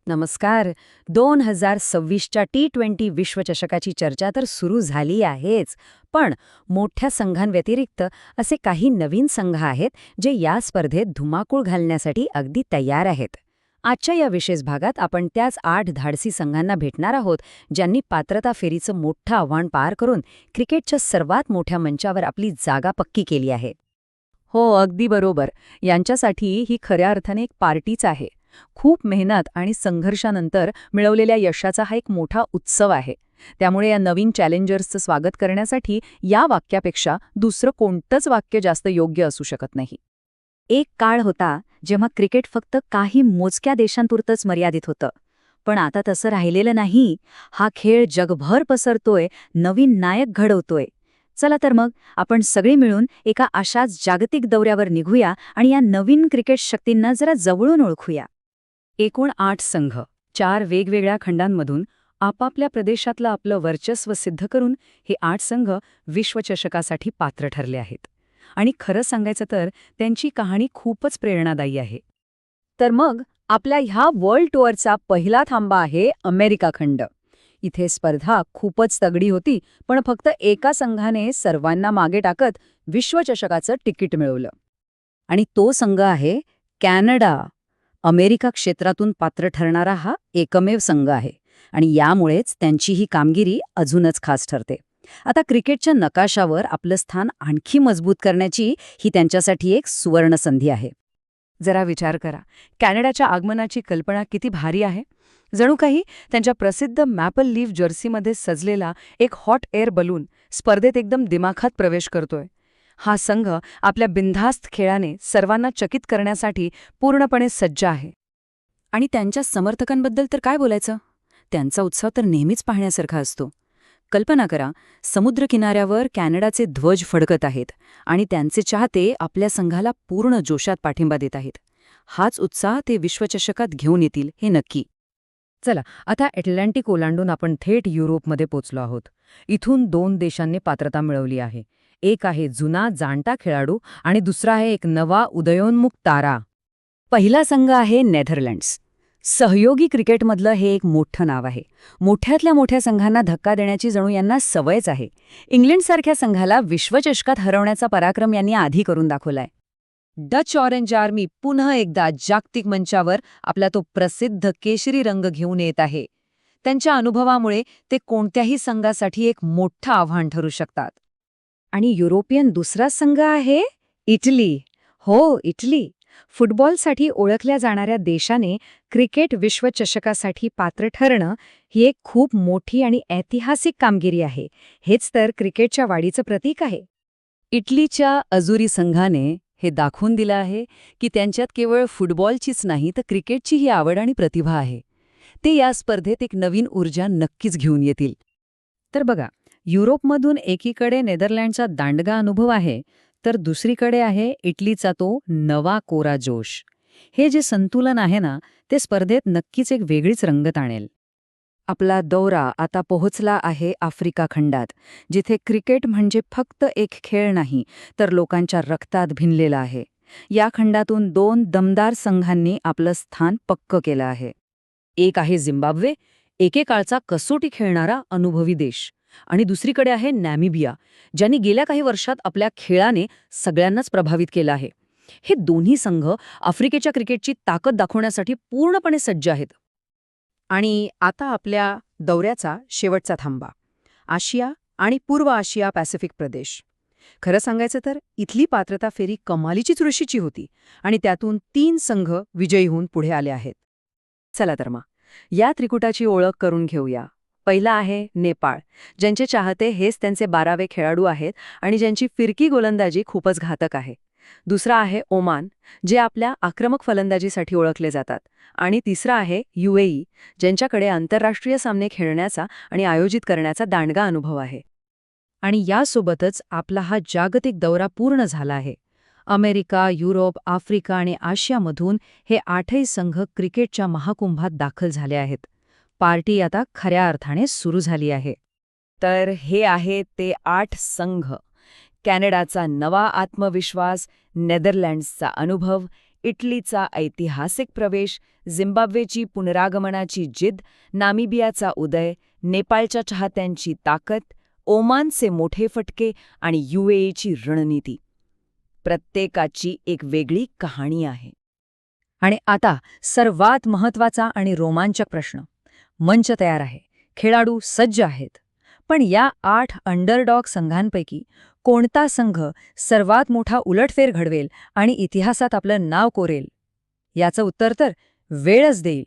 नमस्कार. 2026च्या T20 विश्वचषकाची चर्चा तर सुरू झाली आहेच, पण मोठ्या संघांव्यतिरिक्त असे काही नवीन संघ आहेत जे या स्पर्धेत धुमाकूळ घालण्यासाठी अगदी तयार आहेत. आजच्या या विशेष भागात आपण त्याच 8 धाडसी संघांना भेटणार आहोत, ज्यांनी पात्रता फेरीचं मोठं आव्हान पार करून क्रिकेटच्या सर्वात मोठ्या मंचावर आपली जागा पक्की केली आहे. हो, अगदी बरोबर. यांच्यासाठी ही खऱ्या अर्थाने एक पार्टीच आहे. खूप मेहनत आणि संघर्षानंतर मिळवलेल्या यशाचा हा एक मोठा उत्सव आहे. त्यामुळे या नवीन चॅलेंजर्सचं स्वागत करण्यासाठी या वाक्यापेक्षा दुसरं कोणतंच वाक्य जास्त योग्य असू शकत नाही. एक काळ होता जेव्हा क्रिकेट फक्त काही मोजक्या देशांपुरतंच मर्यादित होतं. पण आता तसं राहिलेलं नाही. हा खेळ जगभर पसरतोय, नवीन नायक घडवतोय. चला तर मग आपण सगळे मिळून एका अशाच जागतिक दौऱ्यावर निघूया आणि या नवीन क्रिकेट शक्तींना जरा जवळून ओळखूया. एकूण 8 संघ, 4 वेगवेगळ्या खंडांमधून आपापल्या प्रदेशातलं आपलं वर्चस्व सिद्ध करून हे 8 संघ विश्वचषकासाठी पात्र ठरले आहेत. आणि खरं सांगायचं तर त्यांची कहाणी खूपच प्रेरणादायी आहे. तर मग आपल्या ह्या वर्ल्ड टूअरचा पहिला थांबा आहे अमेरिका खंड. इथे स्पर्धा खूपच तगडी होती, पण फक्त एका संघाने सर्वांना मागे टाकत विश्वचषकाचं तिकीट मिळवलं. आणि तो संघ आहे कॅनडा. अमेरिका क्षेत्रातून पात्र ठरणारा हा एकमेव संघ आहे आणि यामुळेच त्यांची ही कामगिरी अजूनच खास ठरते. आता क्रिकेटच्या नकाशावर आपलं स्थान आणखी मजबूत करण्याची ही त्यांच्यासाठी एक सुवर्ण संधी आहे. जरा विचार करा, कॅनडाच्या आगमनाची कल्पना किती भारी आहे. जणू काही त्यांच्या प्रसिद्ध मॅपल लीफ जर्सीमध्ये सजलेला एक हॉट एअर बलून स्पर्धेत एकदम दिमाखात प्रवेश करतोय. हा संघ आपल्या बिनधास्त खेळाने सर्वांना चकित करण्यासाठी पूर्णपणे सज्ज आहे. आणि त्यांच्या समर्थकांबद्दल तर काय बोलायचं. त्यांचा उत्साह तर नेहमीच पाहण्यासारखा असतो. कल्पना करा, समुद्रकिनाऱ्यावर कॅनडाचे ध्वज फडकत आहेत आणि त्यांचे चाहते आपल्या संघाला पूर्ण जोशात पाठिंबा देत आहेत. हाच उत्साह ते विश्वचषकात घेऊन येतील हे नक्की. चला, आता अटलांटिक ओलांडून आपण थेट युरोपमध्ये पोचलो आहोत. इथून 2 देशांनी पात्रता मिळवली आहे. एक आहे जुना जाणता खेळाडू आणि दुसरा आहे एक नवा उदयोन्मुख तारा. पहिला संघ आहे नेदरलँड्स. सहयोगी क्रिकेटमधलं हे एक मोठं नाव आहे. मोठ्यातल्या मोठ्या संघांना धक्का देण्याची जणू यांना सवयच आहे. इंग्लंडसारख्या संघाला विश्वचषकात हरवण्याचा पराक्रम यांनी आधी करून दाखवलाय. डच ऑरेंज आर्मी पुन्हा एकदा जागतिक मंचावर आपला तो प्रसिद्ध केशरी रंग घेऊन येत आहे. त्यांच्या अनुभवामुळे ते कोणत्याही संघासाठी एक मोठं आव्हान ठरू शकतात. आणि युरोपियन दुसरा संघ आहे इटली. हो, इटली. फुटबॉलसाठी ओळखल्या जाणाऱ्या देशाने क्रिकेट विश्वचषकासाठी पात्र ठरणं ही एक खूप मोठी आणि ऐतिहासिक कामगिरी आहे. हेच तर क्रिकेटच्या वाढीचं प्रतीक आहे. इटलीच्या अजुरी संघाने हे दाखवून दिलं आहे की त्यांच्यात केवळ फुटबॉलचीच नाही तर क्रिकेटचीही आवड आणि प्रतिभा आहे. ते या स्पर्धेत एक नवीन ऊर्जा नक्कीच घेऊन येतील. तर बघा, युरोपमधून एकीकडे नेदरलँडचा दांडगा अनुभव आहे, तर दुसरीकडे आहे इटलीचा तो नवा कोरा जोश. हे जे संतुलन आहे ना, ते स्पर्धेत नक्कीच एक वेगळीच रंगत आणेल. आपला दौरा आता पोहोचला आहे आफ्रिका खंडात, जिथे क्रिकेट म्हणजे फक्त एक खेळ नाही, तर लोकांच्या रक्तात भिनलेला आहे. या खंडातून 2 दमदार संघांनी आपलं स्थान पक्क केलं आहे. एक आहे झिम्बाब्वे, एकेकाळचा कसोटी खेळणारा अनुभवी देश, आणि दुसरीकडे आहे नॅमिबिया, ज्यांनी गेल्या काही वर्षात आपल्या खेळाने सगळ्यांनाच प्रभावित केलं आहे. हे दोन्ही संघ आफ्रिकेच्या क्रिकेटची ताकद दाखवण्यासाठी पूर्णपणे सज्ज आहेत. आणि आता आपल्या दौऱ्याचा शेवटचा थांबा, आशिया आणि पूर्व आशिया पॅसिफिक प्रदेश. खरं सांगायचं तर इथली पात्रता फेरी कमालीची चुरशीची होती आणि त्यातून 3 संघ विजयी होऊन पुढे आले आहेत. चला तर मग या त्रिकुटाची ओळख करून घेऊया. पहिला आहे नेपाळ, ज्यांचे चाहते हेच त्यांचे 12वे खेळाडू आहेत आणि ज्यांची फिरकी गोलंदाजी खूपच घातक आहे. दुसरा आहे ओमान, जे आपल्या आक्रमक फलंदाजीसाठी ओळखले जातात. आणि तिसरा आहे UAE, ज्यांच्याकडे आंतरराष्ट्रीय सामने खेळण्याचा आणि आयोजित करण्याचा दांडगा अनुभव आहे. आणि यासोबतच आपला हा जागतिक दौरा पूर्ण झाला आहे. अमेरिका, युरोप, आफ्रिका आणि आशियामधून हे 8ही संघ क्रिकेटच्या महाकुंभात दाखल झाले आहेत. पार्टी आता खऱ्या अर्थाने सुरू झाली आहे. तर हे आहे ते 8 संघ. कॅनडाचा नवा आत्मविश्वास, नेदरलँड्सचा अनुभव, इटलीचा ऐतिहासिक प्रवेश, झिम्बाब्वेची पुनरागमनाची जिद्द, नामिबियाचा उदय, नेपाळच्या चाहत्यांची ताकद, ओमानचे मोठे फटके आणि UAEची रणनीती. प्रत्येकाची एक वेगळी कहाणी आहे. आणि आता सर्वात महत्वाचा आणि रोमांचक प्रश्न. मंच तयार आहे, खेळाडू सज्ज आहेत. पण या 8 अंडरडॉग संघांपैकी कोणता संघ सर्वात मोठा उलटफेर घडवेल आणि इतिहासात आपलं नाव कोरेल? याचं उत्तर तर वेळच देईल.